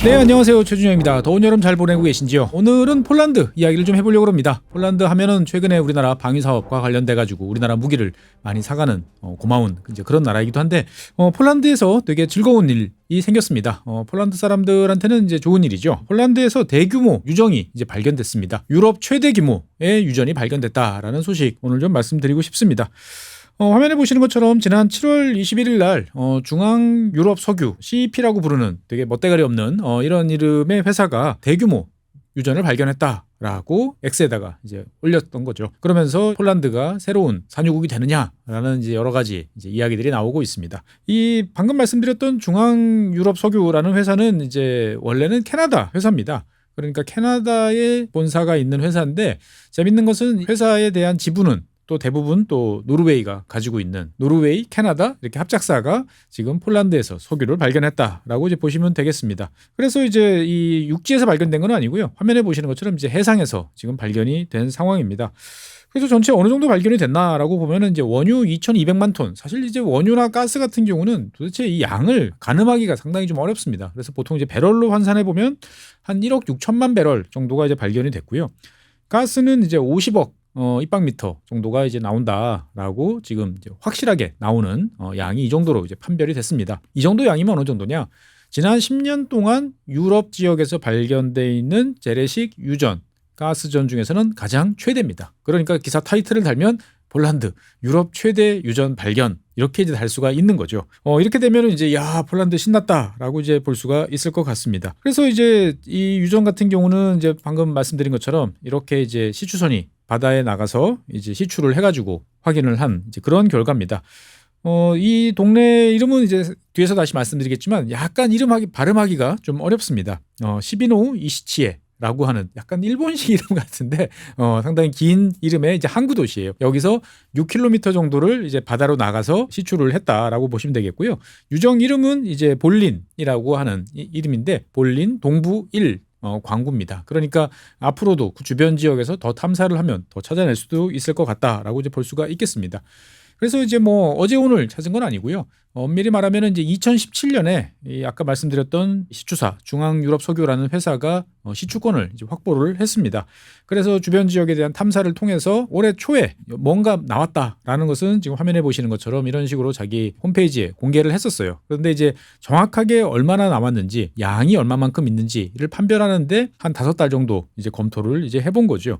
네, 안녕하세요. 최준영입니다. 더운 여름 잘 보내고 계신지요? 오늘은 폴란드 이야기를 좀 해보려고 합니다. 폴란드 하면은 최근에 우리나라 방위 사업과 관련돼가지고 우리나라 무기를 많이 사가는 고마운 이제 그런 나라이기도 한데 폴란드에서 되게 즐거운 일이 생겼습니다. 폴란드 사람들한테는 이제 좋은 일이죠. 폴란드에서 대규모 유정이 이제 발견됐습니다. 유럽 최대 규모의 유전이 발견됐다라는 소식 오늘 좀 말씀드리고 싶습니다. 화면에 보시는 것처럼 지난 7월 21일 날 중앙 유럽 석유 CEP라고 부르는 되게 멋대가리 없는 이런 이름의 회사가 대규모 유전을 발견했다라고 X에다가 이제 올렸던 거죠. 그러면서 폴란드가 새로운 산유국이 되느냐라는 이제 여러 가지 이제 이야기들이 나오고 있습니다. 이 방금 말씀드렸던 중앙 유럽 석유라는 회사는 이제 원래는 캐나다 회사입니다. 그러니까 캐나다에 본사가 있는 회사인데 재밌는 것은 회사에 대한 지분은 또 대부분 또 노르웨이가 가지고 있는 노르웨이, 캐나다 이렇게 합작사가 지금 폴란드에서 석유를 발견했다라고 이제 보시면 되겠습니다. 그래서 이제 이 육지에서 발견된 건 아니고요. 화면에 보시는 것처럼 이제 해상에서 지금 발견이 된 상황입니다. 그래서 전체 어느 정도 발견이 됐나라고 보면은 이제 원유 2,200만 톤. 사실 이제 원유나 가스 같은 경우는 도대체 이 양을 가늠하기가 상당히 좀 어렵습니다. 그래서 보통 이제 배럴로 환산해 보면 한 1억 6천만 배럴 정도가 이제 발견이 됐고요. 가스는 이제 50억 입방미터 정도가 이제 나온다라고 지금 이제 확실하게 나오는 양이 이 정도로 이제 판별이 됐습니다. 이 정도 양이면 어느 정도냐? 지난 10년 동안 유럽 지역에서 발견돼 있는 재래식 유전, 가스전 중에서는 가장 최대입니다. 그러니까 기사 타이틀을 달면 폴란드 유럽 최대 유전 발견 이렇게 이제 달 수가 있는 거죠. 이렇게 되면 이제 야 폴란드 신났다라고 이제 볼 수가 있을 것 같습니다. 그래서 이제 이 유전 같은 경우는 이제 방금 말씀드린 것처럼 이렇게 이제 시추선이 바다에 나가서 이제 시추를 해가지고 확인을 한 이제 그런 결과입니다. 이 동네 이름은 이제 뒤에서 다시 말씀드리겠지만 약간 발음하기가 좀 어렵습니다. 시비노우 이시치에 라고 하는 약간 일본식 이름 같은데 상당히 긴 이름의 이제 항구 도시예요. 여기서 6km 정도를 이제 바다로 나가서 시추를 했다라고 보시면 되겠고요. 유정 이름은 이제 볼린이라고 하는 이름인데 볼린 동부 1 광구입니다. 그러니까 앞으로도 그 주변 지역에서 더 탐사를 하면 더 찾아낼 수도 있을 것 같다라고 이제 볼 수가 있겠습니다. 그래서 이제 뭐 어제 오늘 찾은 건 아니고요. 엄밀히 말하면 이제 2017년에 이 아까 말씀드렸던 시추사 중앙유럽석유라는 회사가 시추권을 이제 확보를 했습니다. 그래서 주변 지역에 대한 탐사를 통해서 올해 초에 뭔가 나왔다라는 것은 지금 화면에 보시는 것처럼 이런 식으로 자기 홈페이지에 공개를 했었어요. 그런데 이제 정확하게 얼마나 남았는지 양이 얼마만큼 있는지를 판별하는데 한 5달 정도 이제 검토를 이제 해본 거죠.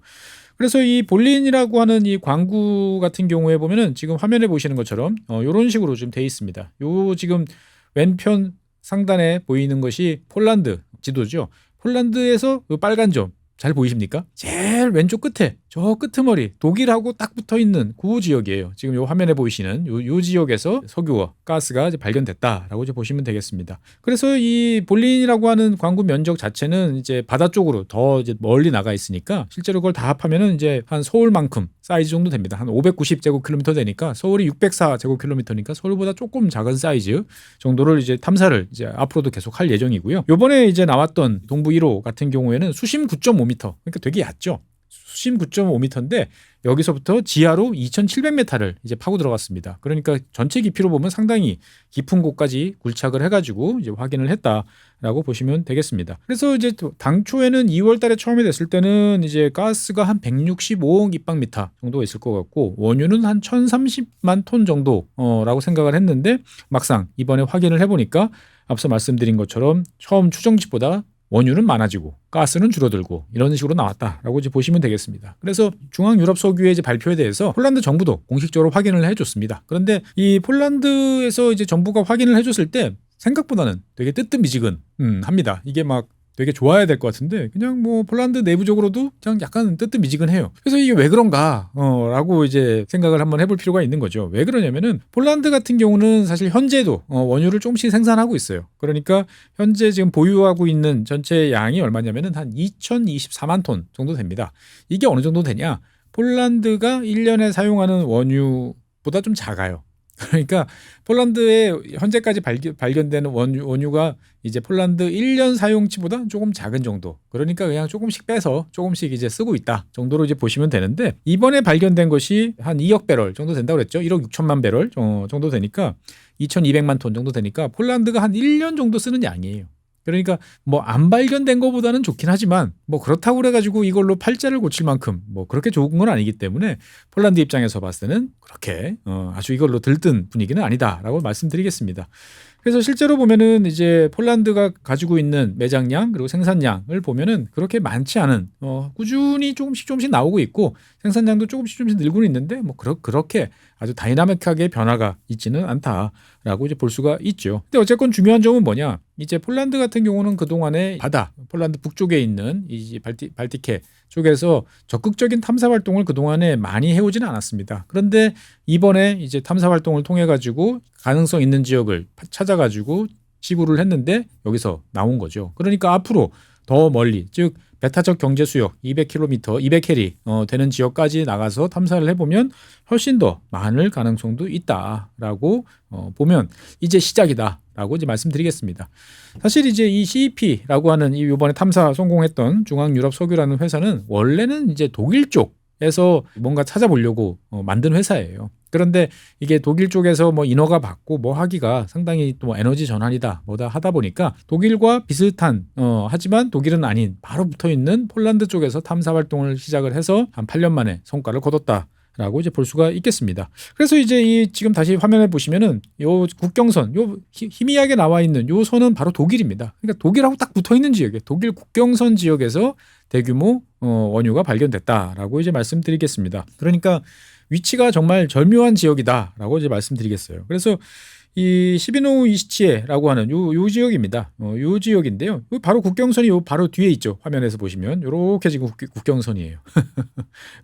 그래서 이 볼린이라고 하는 이 광구 같은 경우에 보면은 지금 화면에 보시는 것처럼 이런 식으로 좀 돼 있습니다. 요 지금 왼편 상단에 보이는 것이 폴란드 지도죠. 폴란드에서 요 빨간 점 잘 보이십니까? 제일 왼쪽 끝에 저 끄트머리 독일하고 딱 붙어 있는 그 지역이에요. 지금 요 화면에 보이시는 요 지역에서 석유와 가스가 이제 발견됐다라고 이제 보시면 되겠습니다. 그래서 이 볼린이라고 하는 광구 면적 자체는 이제 바다 쪽으로 더 이제 멀리 나가 있으니까 실제로 그걸 다 합하면은 이제 한 서울만큼 사이즈 정도 됩니다. 한 590제곱킬로미터 되니까 서울이 604제곱킬로미터니까 서울보다 조금 작은 사이즈 정도를 이제 탐사를 이제 앞으로도 계속 할 예정이고요. 요번에 이제 나왔던 동부 1호 같은 경우에는 수심 9.5m 그러니까 되게 얕죠. 수심 9.5m인데 여기서부터 지하로 2,700m를 이제 파고 들어갔습니다. 그러니까 전체 깊이로 보면 상당히 깊은 곳까지 굴착을 해가지고 이제 확인을 했다라고 보시면 되겠습니다. 그래서 이제 당초에는 2월달에 처음에 됐을 때는 이제 가스가 한 165억 입방미터 정도가 있을 것 같고 원유는 한 1,030만 톤 정도라고 생각을 했는데 막상 이번에 확인을 해보니까 앞서 말씀드린 것처럼 처음 추정치보다 원유는 많아지고 가스는 줄어들고 이런 식으로 나왔다라고 이제 보시면 되겠습니다. 그래서 중앙유럽석유의 이제 발표에 대해서 폴란드 정부도 공식적으로 확인을 해줬습니다. 그런데 이 폴란드에서 이제 정부가 확인을 해줬을 때 생각보다는 되게 뜨뜻미지근합니다. 이게 막 되게 좋아야 될 것 같은데 그냥 뭐 폴란드 내부적으로도 그냥 약간 뜨뜻미지근해요. 그래서 이게 왜 그런가 라고 이제 생각을 한번 해볼 필요가 있는 거죠. 왜 그러냐면은 폴란드 같은 경우는 사실 현재도 원유를 조금씩 생산하고 있어요. 그러니까 현재 지금 보유하고 있는 전체 양이 얼마냐면은 한 2,024만 톤 정도 됩니다. 이게 어느 정도 되냐? 폴란드가 1년에 사용하는 원유보다 좀 작아요. 그러니까 폴란드에 현재까지 발견되는 원유가 이제 폴란드 1년 사용치보다 조금 작은 정도. 그러니까 그냥 조금씩 빼서 조금씩 이제 쓰고 있다 정도로 이제 보시면 되는데 이번에 발견된 것이 한 2억 배럴 정도 된다고 그랬죠. 1억 6천만 배럴 정도 되니까 2,200만 톤 정도 되니까 폴란드가 한 1년 정도 쓰는 양이에요. 그러니까 뭐 안 발견된 것보다는 좋긴 하지만 뭐 그렇다고 그래가지고 이걸로 팔자를 고칠 만큼 뭐 그렇게 좋은 건 아니기 때문에 폴란드 입장에서 봤을 때는 그렇게 아주 이걸로 들뜬 분위기는 아니다라고 말씀드리겠습니다. 그래서 실제로 보면은 이제 폴란드가 가지고 있는 매장량 그리고 생산량을 보면은 그렇게 많지 않은 꾸준히 조금씩 나오고 있고 생산량도 조금씩 늘고 있는데 뭐 그렇게 아주 다이나믹하게 변화가 있지는 않다라고 이제 볼 수가 있죠. 근데 어쨌건 중요한 점은 뭐냐? 이제 폴란드 같은 경우는 그동안에 바다, 폴란드 북쪽에 있는 이 발티케 쪽에서 적극적인 탐사 활동을 그동안에 많이 해오지는 않았습니다. 그런데 이번에 이제 탐사 활동을 통해 가지고 가능성 있는 지역을 찾아가지고 지구를 했는데 여기서 나온 거죠. 그러니까 앞으로 더 멀리, 즉 배타적 경제 수역 200km, 200캐리 되는 지역까지 나가서 탐사를 해보면 훨씬 더 많을 가능성도 있다라고 보면 이제 시작이다라고 이제 말씀드리겠습니다. 사실 이제 이 CEP라고 하는 이 이번에 탐사 성공했던 중앙유럽 석유라는 회사는 원래는 이제 독일 쪽에서 뭔가 찾아보려고 만든 회사예요. 그런데 이게 독일 쪽에서 뭐 인허가 받고 뭐 하기가 상당히 또 에너지 전환이다 뭐다 하다 보니까 독일과 비슷한 하지만 독일은 아닌 바로 붙어 있는 폴란드 쪽에서 탐사 활동을 시작을 해서 한 8년 만에 성과를 거뒀다. 라고 이제 볼 수가 있겠습니다. 그래서 이제 이 지금 다시 화면에 보시면은 요 국경선, 요 희미하게 나와 있는 요 선은 바로 독일입니다. 그러니까 독일하고 딱 붙어 있는 지역에 독일 국경선 지역에서 대규모 원유가 발견됐다라고 이제 말씀드리겠습니다. 그러니까 위치가 정말 절묘한 지역이다라고 이제 말씀드리겠어요. 그래서 이 시비노우 이시치에라고 하는 요 지역입니다. 요 지역인데요. 바로 국경선이 요 바로 뒤에 있죠. 화면에서 보시면 요렇게 지금 국경선이에요.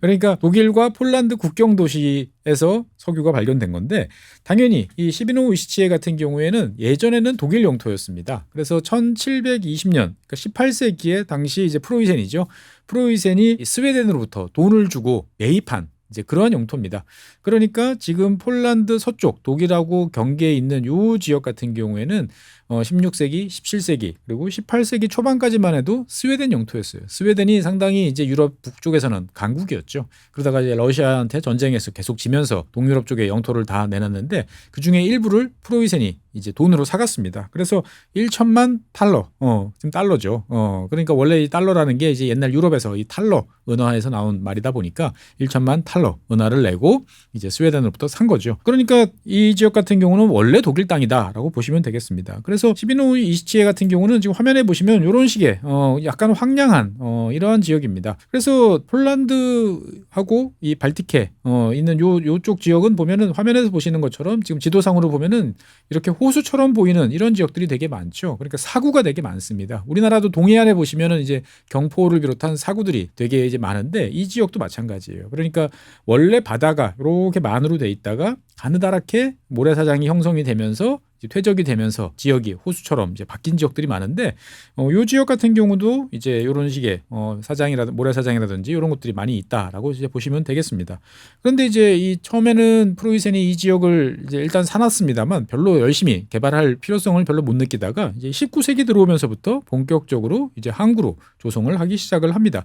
그러니까 독일과 폴란드 국경 도시에서 석유가 발견된 건데 당연히 이 시비노우 이시치에 같은 경우에는 예전에는 독일 영토였습니다. 그래서 1720년 그러니까 18세기에 당시 이제 프로이센이죠. 프로이센이 스웨덴으로부터 돈을 주고 매입한 이제 그러한 영토입니다. 그러니까 지금 폴란드 서쪽 독일하고 경계에 있는 요 지역 같은 경우에는 16세기, 17세기 그리고 18세기 초반까지만 해도 스웨덴 영토였어요. 스웨덴이 상당히 이제 유럽 북쪽에서는 강국이었죠. 그러다가 이제 러시아한테 전쟁에서 계속 지면서 동유럽 쪽에 영토를 다 내놨는데 그 중에 일부를 프로이센이 이제 돈으로 사갔습니다. 그래서 1천만 달러, 지금 달러죠. 그러니까 원래 이 달러라는 게 이제 옛날 유럽에서 이 탈러 은화에서 나온 말이다 보니까 1천만 탈러 은화를 내고 이제 스웨덴으로부터 산 거죠. 그러니까 이 지역 같은 경우는 원래 독일 땅이다라고 보시면 되겠습니다. 그래서 시비노우 이시치에 같은 경우는 지금 화면에 보시면 이런 식의 약간 황량한 이러한 지역입니다. 그래서 폴란드하고 이 발티케 있는 요쪽 지역은 보면은 화면에서 보시는 것처럼 지금 지도상으로 보면은 이렇게 호수처럼 보이는 이런 지역들이 되게 많죠. 그러니까 사구가 되게 많습니다. 우리나라도 동해안에 보시면은 이제 경포를 비롯한 사구들이 되게 이제 많은데 이 지역도 마찬가지예요. 그러니까 원래 바다가 이렇게 만으로 돼 있다가 가느다랗게 모래사장이 형성이 되면서 퇴적이 되면서 지역이 호수처럼 이제 바뀐 지역들이 많은데 요 지역 같은 경우도 이제 이런 식의 사장이라든지 모래사장이라든지 이런 것들이 많이 있다라고 이제 보시면 되겠습니다. 그런데 이제 이 처음에는 프로이센이 이 지역을 이제 일단 사놨습니다만 별로 열심히 개발할 필요성을 별로 못 느끼다가 이제 19세기 들어오면서부터 본격적으로 이제 항구로 조성을 하기 시작을 합니다.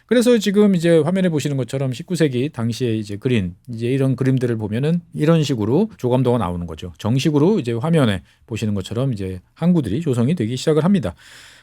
그래서 지금 이제 화면에 보시는 것처럼 19세기 당시에 이제 그린 이제 이런 그림들을 보면은 이런 식으로 조감도가 나오는 거죠. 정식으로 이제 화면에 보시는 것처럼 이제 항구들이 조성이 되기 시작을 합니다.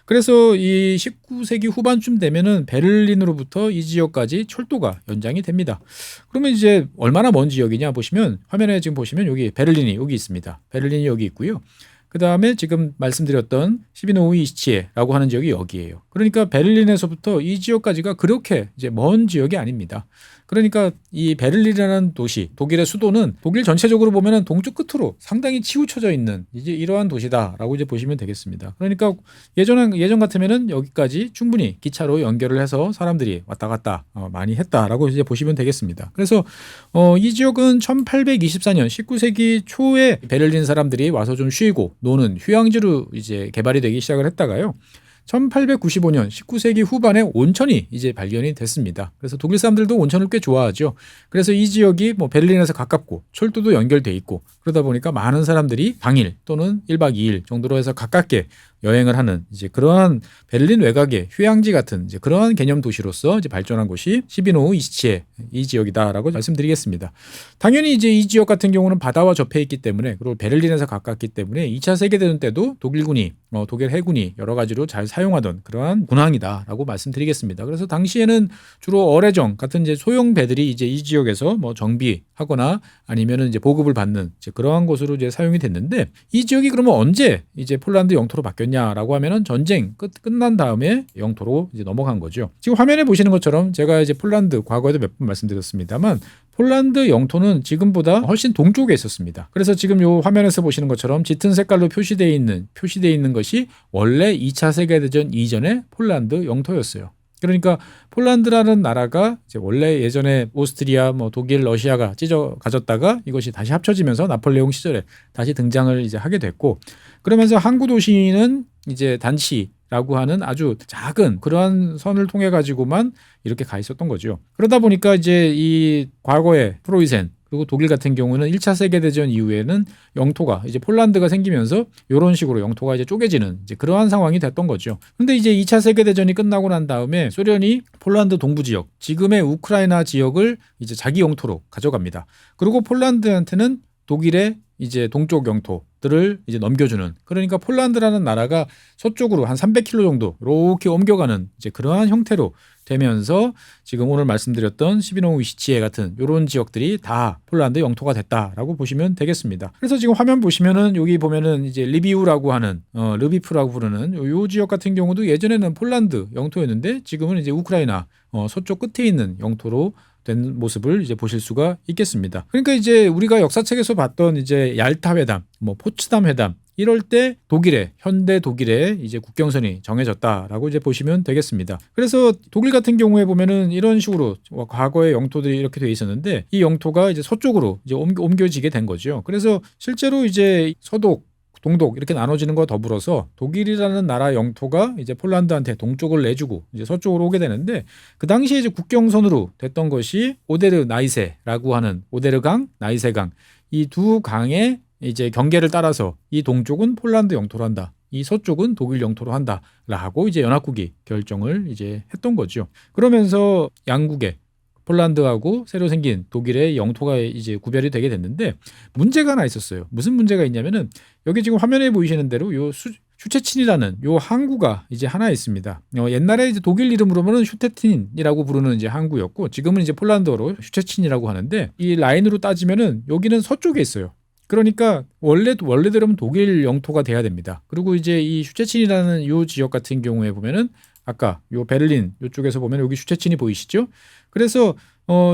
그래서 이 19세기 후반쯤 되면은 베를린으로부터 이 지역까지 철도가 연장이 됩니다. 그러면 이제 얼마나 먼 지역이냐 보시면 화면에 지금 보시면 여기 베를린이 여기 있습니다. 베를린이 여기 있고요. 그 다음에 지금 말씀드렸던 시비노우 이시치에라고 하는 지역이 여기예요. 그러니까 베를린에서부터 이 지역까지가 그렇게 이제 먼 지역이 아닙니다. 그러니까 이 베를린이라는 도시, 독일의 수도는 독일 전체적으로 보면은 동쪽 끝으로 상당히 치우쳐져 있는 이제 이러한 도시다라고 이제 보시면 되겠습니다. 그러니까 예전 같으면은 여기까지 충분히 기차로 연결을 해서 사람들이 왔다 갔다 많이 했다라고 이제 보시면 되겠습니다. 그래서 이 지역은 1824년 19세기 초에 베를린 사람들이 와서 좀 쉬고 노는 휴양지로 이제 개발이 되기 시작을 했다가요. 1895년 19세기 후반에 온천이 이제 발견이 됐습니다. 그래서 독일 사람들도 온천을 꽤 좋아하죠. 그래서 이 지역이 뭐 베를린에서 가깝고 철도도 연결돼 있고 그러다 보니까 많은 사람들이 당일 또는 1박 2일 정도로 해서 가깝게 여행을 하는 이제 그러한 베를린 외곽의 휴양지 같은 이제 그러한 개념 도시로서 이제 발전한 곳이 시비노우 이시치에 이 지역이다라고 말씀드리겠습니다. 당연히 이제 이 지역 같은 경우는 바다와 접해 있기 때문에 그리고 베를린에서 가깝기 때문에 2차 세계대전 때도 독일군이 독일 해군이 여러 가지로 잘 사용하던 그러한 군항이다라고 말씀드리겠습니다. 그래서 당시에는 주로 어뢰정 같은 이제 소형 배들이 이제 이 지역에서 뭐 정비하거나 아니면은 이제 보급을 받는 이제 그러한 곳으로 이제 사용이 됐는데, 이 지역이 그러면 언제 이제 폴란드 영토로 바뀌었냐라고 하면은 전쟁 끝난 다음에 영토로 이제 넘어간 거죠. 지금 화면에 보시는 것처럼 제가 이제 폴란드 과거에도 몇 번 말씀드렸습니다만 폴란드 영토는 지금보다 훨씬 동쪽에 있었습니다. 그래서 지금 요 화면에서 보시는 것처럼 짙은 색깔로 표시되어 있는 것이 원래 2차 세계대전 이전의 폴란드 영토였어요. 그러니까 폴란드라는 나라가 이제 원래 예전에 오스트리아, 뭐 독일, 러시아가 찢어 가졌다가 이것이 다시 합쳐지면서 나폴레옹 시절에 다시 등장을 이제 하게 됐고, 그러면서 항구 도시는 이제 단치라고 하는 아주 작은 그러한 선을 통해 가지고만 이렇게 가 있었던 거죠. 그러다 보니까 이제 이 과거에 프로이센 그리고 독일 같은 경우는 1차 세계대전 이후에는 영토가 이제 폴란드가 생기면서 이런 식으로 영토가 이제 쪼개지는 이제 그러한 상황이 됐던 거죠. 근데 이제 2차 세계대전이 끝나고 난 다음에 소련이 폴란드 동부 지역, 지금의 우크라이나 지역을 이제 자기 영토로 가져갑니다. 그리고 폴란드한테는 독일의 이제 동쪽 영토들을 이제 넘겨주는, 그러니까 폴란드라는 나라가 서쪽으로 한 300km 정도 이렇게 옮겨가는 이제 그러한 형태로 되면서 지금 오늘 말씀드렸던 시비노우 위시치에 같은 이런 지역들이 다 폴란드 영토가 됐다라고 보시면 되겠습니다. 그래서 지금 화면 보시면은 여기 보면은 이제 리비우라고 하는 르비프라고 부르는 요 지역 같은 경우도 예전에는 폴란드 영토였는데 지금은 이제 우크라이나 서쪽 끝에 있는 영토로 된 모습을 이제 보실 수가 있겠습니다. 그러니까 이제 우리가 역사책에서 봤던 이제 얄타 회담, 뭐 포츠담 회담 이럴 때 현대 독일의 이제 국경선이 정해졌다라고 이제 보시면 되겠습니다. 그래서 독일 같은 경우에 보면은 이런 식으로 과거의 영토들이 이렇게 돼 있었는데 이 영토가 이제 서쪽으로 이제 옮겨지게 된 거죠. 그래서 실제로 이제 서독, 동독 이렇게 나눠지는 거 더불어서 독일이라는 나라 영토가 이제 폴란드한테 동쪽을 내주고 이제 서쪽으로 오게 되는데, 그 당시에 이제 국경선으로 됐던 것이 오데르 나이세라고 하는 오데르강, 나이세강 이 두 강의 이제 경계를 따라서 이 동쪽은 폴란드 영토로 한다, 이 서쪽은 독일 영토로 한다라고 이제 연합국이 결정을 이제 했던 거죠. 그러면서 양국의 폴란드하고 새로 생긴 독일의 영토가 이제 구별이 되게 됐는데 문제가 하나 있었어요. 무슨 문제가 있냐면은 여기 지금 화면에 보이시는 대로 요 슈체친이라는 요 항구가 이제 하나 있습니다. 옛날에 이제 독일 이름으로는 슈테틴이라고 부르는 이제 항구였고 지금은 이제 폴란드어로 슈체친이라고 하는데, 이 라인으로 따지면은 여기는 서쪽에 있어요. 그러니까 원래대로는 독일 영토가 돼야 됩니다. 그리고 이제 이 슈체친이라는 요 지역 같은 경우에 보면은 아까 요 베를린 요쪽에서 보면 여기 슈체친이 보이시죠? 그래서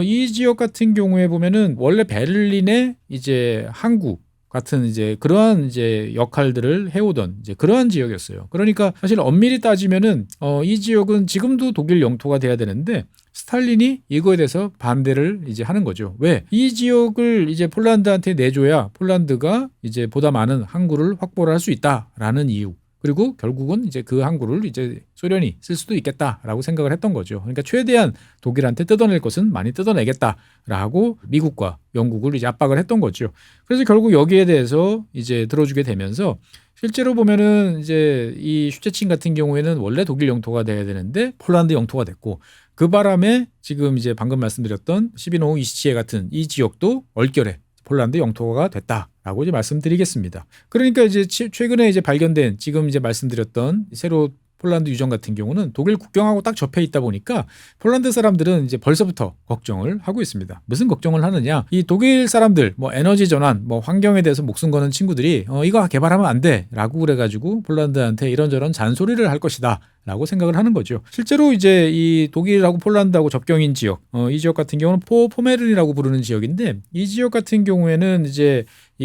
이 지역 같은 경우에 보면은 원래 베를린의 이제 항구 같은 이제 그러한 이제 역할들을 해오던 이제 그러한 지역이었어요. 그러니까 사실 엄밀히 따지면은 이 지역은 지금도 독일 영토가 돼야 되는데 스탈린이 이거에 대해서 반대를 이제 하는 거죠. 왜? 이 지역을 이제 폴란드한테 내줘야 폴란드가 이제 보다 많은 항구를 확보를 할 수 있다라는 이유. 그리고 결국은 이제 그 항구를 이제 소련이 쓸 수도 있겠다라고 생각을 했던 거죠. 그러니까 최대한 독일한테 뜯어낼 것은 많이 뜯어내겠다라고 미국과 영국을 이제 압박을 했던 거죠. 그래서 결국 여기에 대해서 이제 들어주게 되면서 실제로 보면은 이제 이 슈체친 같은 경우에는 원래 독일 영토가 돼야 되는데 폴란드 영토가 됐고, 그 바람에 지금 이제 방금 말씀드렸던 시비노우 이시치에 같은 이 지역도 얼결에 폴란드 영토가 됐다라고 이제 말씀드리겠습니다. 그러니까 이제 최근에 이제 발견된 지금 이제 말씀드렸던 새로 폴란드 유적 같은 경우는 독일 국경하고 딱 접해 있다 보니까 폴란드 사람들은 이제 벌써부터 걱정을 하고 있습니다. 무슨 걱정을 하느냐? 이 독일 사람들 뭐 에너지 전환, 뭐 환경에 대해서 목숨 거는 친구들이 이거 개발하면 안 돼라고 그래가지고 폴란드한테 이런저런 잔소리를 할 것이다. 라고 생각을 하는 거죠. 실제로 이제 이 독일하고 폴란드하고 접경인 지역, 이 지역 같은 경우는 포메른이라고 부르는 지역인데, 이 지역 같은 경우에는 이제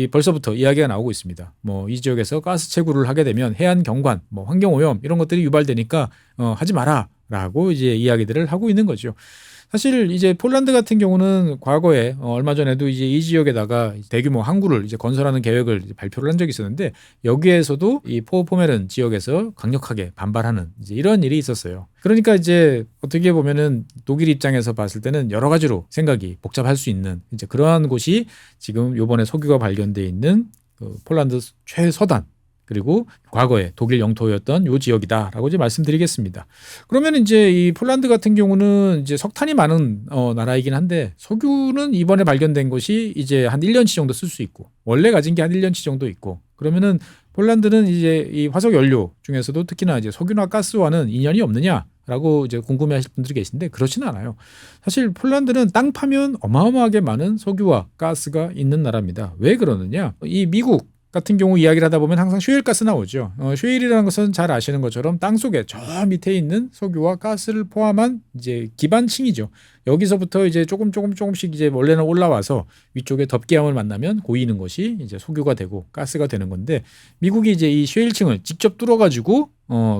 벌써부터 이야기가 나오고 있습니다. 뭐 이 지역에서 가스 채굴을 하게 되면 해안 경관, 뭐 환경 오염 이런 것들이 유발되니까 하지 마라라고 이제 이야기들을 하고 있는 거죠. 사실 이제 폴란드 같은 경우는 과거에 얼마 전에도 이제 이 지역에다가 대규모 항구를 이제 건설하는 계획을 이제 발표를 한 적이 있었는데, 여기에서도 이 포메른 지역에서 강력하게 반발하는 이제 이런 일이 있었어요. 그러니까 이제 어떻게 보면은 독일 입장에서 봤을 때는 여러 가지로 생각이 복잡할 수 있는 이제 그러한 곳이 지금 요번에 석유가 발견돼 있는 그 폴란드 최서단, 그리고 과거에 독일 영토였던 요 지역이다라고 이제 말씀드리겠습니다. 그러면 이제 이 폴란드 같은 경우는 이제 석탄이 많은 나라이긴 한데, 석유는 이번에 발견된 것이 이제 한 1년치 정도 쓸 수 있고, 원래 가진 게 한 1년치 정도 있고, 그러면은 폴란드는 이제 이 화석 연료 중에서도 특히나 이제 석유나 가스와는 인연이 없느냐라고 이제 궁금해하실 분들이 계신데 그렇지는 않아요. 사실 폴란드는 땅 파면 어마어마하게 많은 석유와 가스가 있는 나라입니다. 왜 그러느냐? 이 미국 같은 경우 이야기를 하다 보면 항상 쉐일가스 나오죠. 쉐일이라는 것은 잘 아시는 것처럼 땅 속에 저 밑에 있는 석유와 가스를 포함한 이제 기반층이죠. 여기서부터 이제 조금씩 이제 원래는 올라와서 위쪽에 덮개암을 만나면 고이는 것이 이제 석유가 되고 가스가 되는 건데 미국이 이제 이 쉐일층을 직접 뚫어가지고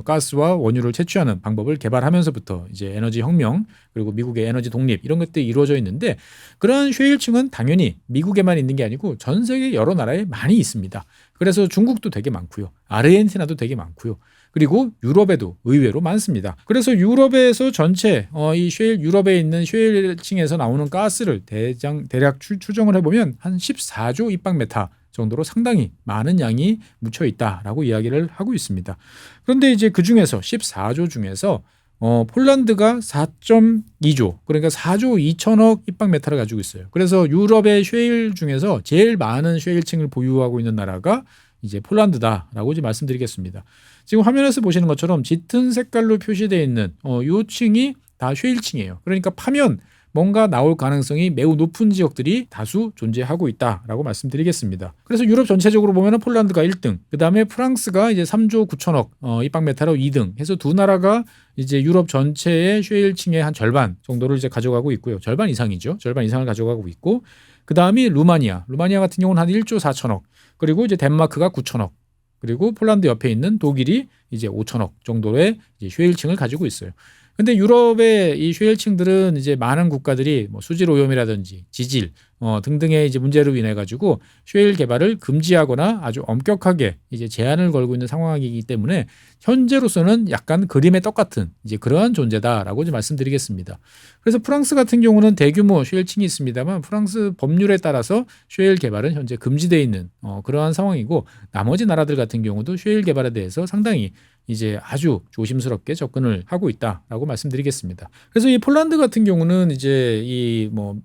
가스와 원유를 채취하는 방법을 개발하면서부터 이제 에너지 혁명 그리고 미국의 에너지 독립 이런 것들이 이루어져 있는데 그러한 쉐일층은 당연히 미국에만 있는 게 아니고 전 세계 여러 나라에 많이 있습니다. 그래서 중국도 되게 많고요. 아르헨티나도 되게 많고요. 그리고 유럽에도 의외로 많습니다. 그래서 유럽에서 전체 이 쉐일 유럽에 있는 쉐일층에서 나오는 가스를 대략 추정을 해보면 한 14조 입방메타 정도로 상당히 많은 양이 묻혀 있다라고 이야기를 하고 있습니다. 그런데 이제 그 중에서 14조 중에서 폴란드가 4.2조 그러니까 4조 2천억 입방메타를 가지고 있어요. 그래서 유럽의 쉐일 중에서 제일 많은 쉐일층을 보유하고 있는 나라가 이제 폴란드다라고 이제 말씀드리겠습니다. 지금 화면에서 보시는 것처럼 짙은 색깔로 표시되어 있는 이 층이 다 쉐일층이에요. 그러니까 파면 뭔가 나올 가능성이 매우 높은 지역들이 다수 존재하고 있다라고 말씀드리겠습니다. 그래서 유럽 전체적으로 보면 폴란드가 1등, 그 다음에 프랑스가 이제 3조 9천억 입방메타로 2등 해서 두 나라가 이제 유럽 전체의 쉐일층의 한 절반 정도를 이제 가져가고 있고요. 절반 이상이죠. 절반 이상을 가져가고 있고, 그 다음이 루마니아 같은 경우는 한 1조 4천억, 그리고 이제 덴마크가 9천억, 그리고 폴란드 옆에 있는 독일이 이제 5천억 정도의 이제 쉐일층을 가지고 있어요. 근데 유럽의 이 쉐일층들은 이제 많은 국가들이 뭐 수질 오염이라든지 지질 등등의 이제 문제로 인해 가지고 쉐일 개발을 금지하거나 아주 엄격하게 이제 제한을 걸고 있는 상황이기 때문에 현재로서는 약간 그림의 똑같은 이제 그러한 존재다라고 이제 말씀드리겠습니다. 그래서 프랑스 같은 경우는 대규모 쉐일층이 있습니다만 프랑스 법률에 따라서 쉐일 개발은 현재 금지되어 있는 그러한 상황이고 나머지 나라들 같은 경우도 쉐일 개발에 대해서 상당히 이제 아주 조심스럽게 접근을 하고 있다라고 말씀드리겠습니다. 그래서 이 폴란드 같은 경우는 이제 이 뭐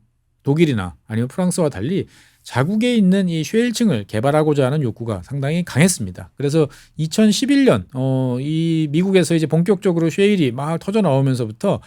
독일이나 아니면 프랑스와 달리 자국에 있는 이 쉐일층을 개발하고자 하는 욕구가 상당히 강했습니다. 그래서 2011년 이 미국에서 이제 본격적으로 쉐일이 막 터져 나오면서부터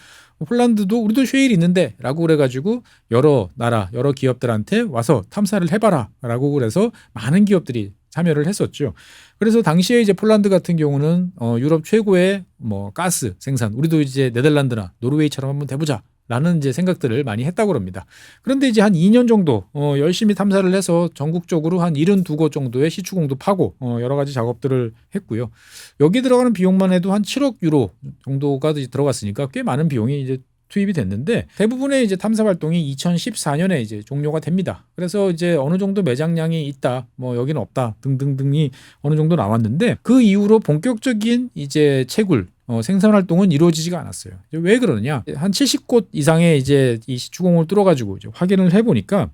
폴란드도 우리도 쉐일이 있는데라고 그래가지고 여러 나라 여러 기업들한테 와서 탐사를 해봐라라고 그래서 많은 기업들이 참여를 했었죠. 그래서 당시에 이제 폴란드 같은 경우는 유럽 최고의 뭐 가스 생산, 우리도 이제 네덜란드나 노르웨이처럼 한번 해보자. 라는 이제 생각들을 많이 했다고 합니다. 그런데 이제 한 2년 정도 열심히 탐사를 해서 전국적으로 한 72곳 정도의 시추공도 파고 여러 가지 작업들을 했고요. 여기 들어가는 비용만 해도 한 7억 유로 정도가 들어갔으니까 꽤 많은 비용이 이제 투입이 됐는데 대부분의 이제 탐사 활동이 2014년에 이제 종료가 됩니다. 그래서 이제 어느 정도 매장량이 있다, 뭐 여기는 없다 등등등이 어느 정도 나왔는데 그 이후로 본격적인 이제 채굴 생산 활동은 이루어지지가 않았어요. 왜 그러느냐? 한 70곳 이상의 이제 이 시추공을 뚫어가지고 이제 확인을 해보니까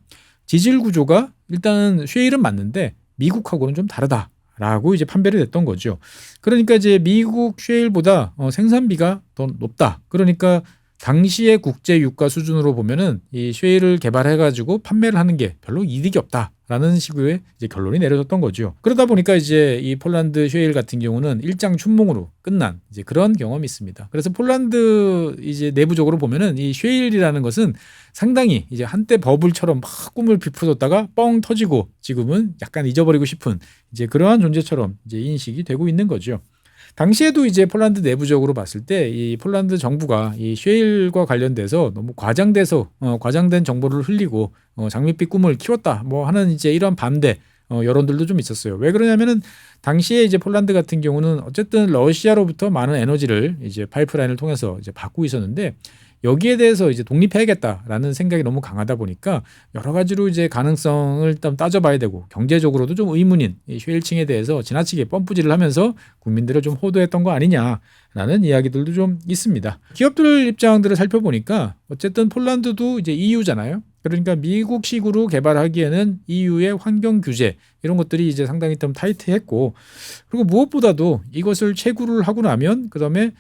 지질 구조가 일단은 쉐일은 맞는데 미국하고는 좀 다르다라고 이제 판별이 됐던 거죠. 그러니까 이제 미국 쉐일보다 생산비가 더 높다. 그러니까 당시의 국제 유가 수준으로 보면은 이 쉐일을 개발해가지고 판매를 하는 게 별로 이득이 없다라는 식의 이제 결론이 내려졌던 거죠. 그러다 보니까 이제 이 폴란드 쉐일 같은 경우는 일장춘몽으로 끝난 이제 그런 경험이 있습니다. 그래서 폴란드 이제 내부적으로 보면은 이 쉐일이라는 것은 상당히 이제 한때 버블처럼 막 꿈을 비춰뒀다가 뻥 터지고 지금은 약간 잊어버리고 싶은 이제 그러한 존재처럼 이제 인식이 되고 있는 거죠. 당시에도 이제 폴란드 내부적으로 봤을 때 이 폴란드 정부가 이 쉐일과 관련돼서 너무 과장된 정보를 흘리고 장밋빛 꿈을 키웠다 뭐 하는 이제 이런 반대 여론들도 좀 있었어요. 왜 그러냐면은 당시에 이제 폴란드 같은 경우는 어쨌든 러시아로부터 많은 에너지를 이제 파이프라인을 통해서 이제 받고 있었는데 여기에 대해서 이제 독립해야겠다라는 생각이 너무 강하다 보니까 여러 가지로 이제 가능성을 일단 따져봐야 되고 경제적으로도 좀 의문인 이 쉐일층에 대해서 지나치게 펌프질을 하면서 국민들을 좀 호도했던 거 아니냐라는 이야기들도 좀 있습니다. 기업들 입장들을 살펴보니까 어쨌든 폴란드도 이제 EU잖아요. 그러니까 미국식으로 개발하기에는 EU의 환경 규제 이런 것들이 이제 상당히 좀 타이트했고 그리고 무엇보다도 이것을 채굴을 하고 나면 그다음에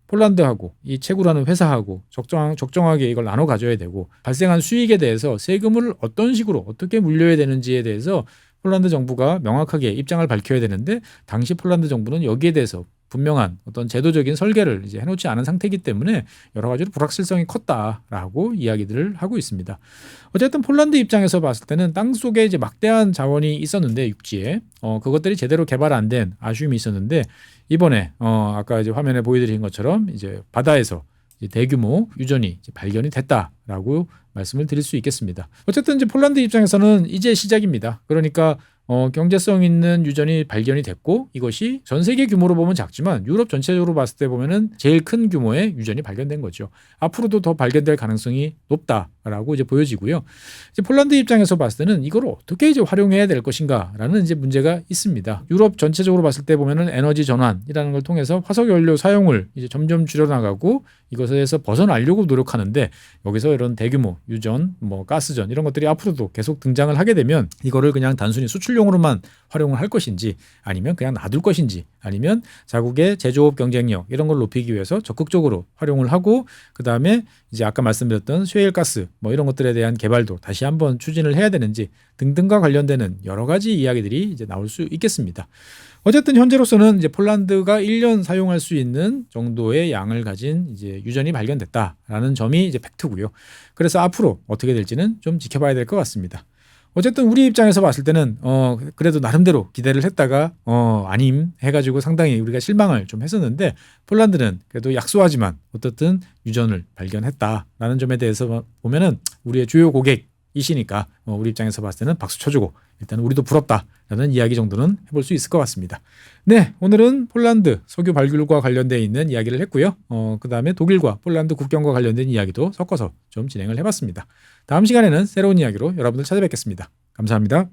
폴란드하고 이 채굴하는 회사하고 적정하게 이걸 나눠 가져야 되고 발생한 수익에 대해서 세금을 어떤 식으로 어떻게 물려야 되는지에 대해서 폴란드 정부가 명확하게 입장을 밝혀야 되는데 당시 폴란드 정부는 여기에 대해서 분명한 어떤 제도적인 설계를 이제 해놓지 않은 상태이기 때문에 여러 가지로 불확실성이 컸다라고 이야기들을 하고 있습니다. 어쨌든 폴란드 입장에서 봤을 때는 땅 속에 이제 막대한 자원이 있었는데 육지에 그것들이 제대로 개발 안 된 아쉬움이 있었는데 이번에 아까 이제 화면에 보여드린 것처럼 이제 바다에서 이제 대규모 유전이 이제 발견이 됐다라고 말씀을 드릴 수 있겠습니다. 어쨌든 이제 폴란드 입장에서는 이제 시작입니다. 그러니까 경제성 있는 유전이 발견이 됐고 이것이 전 세계 규모로 보면 작지만 유럽 전체적으로 봤을 때 보면은 제일 큰 규모의 유전이 발견된 거죠. 앞으로도 더 발견될 가능성이 높다라고 이제 보여지고요. 이제 폴란드 입장에서 봤을 때는 이걸 어떻게 이제 활용해야 될 것인가라는 이제 문제가 있습니다. 유럽 전체적으로 봤을 때 보면은 에너지 전환이라는 걸 통해서 화석 연료 사용을 이제 점점 줄여나가고 이것에서 벗어나려고 노력하는데 여기서 이런 대규모 유전, 가스전 이런 것들이 앞으로도 계속 등장을 하게 되면 이거를 그냥 단순히 수출용으로만 활용을 할 것인지 아니면 그냥 놔둘 것인지 아니면 자국의 제조업 경쟁력 이런 걸 높이기 위해서 적극적으로 활용을 하고 그 다음에 이제 아까 말씀드렸던 셰일 가스 이런 것들에 대한 개발도 다시 한번 추진을 해야 되는지 등등과 관련되는 여러 가지 이야기들이 이제 나올 수 있겠습니다. 어쨌든 현재로서는 이제 폴란드가 1년 사용할 수 있는 정도의 양을 가진 이제 유전이 발견됐다라는 점이 이제 팩트고요. 그래서 앞으로 어떻게 될지는 좀 지켜봐야 될 것 같습니다. 어쨌든 우리 입장에서 봤을 때는 그래도 나름대로 기대를 했다가 아님 해가지고 상당히 우리가 실망을 좀 했었는데 폴란드는 그래도 약소하지만 어떻든 유전을 발견했다라는 점에 대해서 보면은 우리의 주요 고객이시니까 우리 입장에서 봤을 때는 박수 쳐주고 일단 우리도 부럽다라는 이야기 정도는 해볼 수 있을 것 같습니다. 네, 오늘은 폴란드 석유 발굴과 관련되어 있는 이야기를 했고요. 그 다음에 독일과 폴란드 국경과 관련된 이야기도 섞어서 좀 진행을 해봤습니다. 다음 시간에는 새로운 이야기로 여러분들 찾아뵙겠습니다. 감사합니다.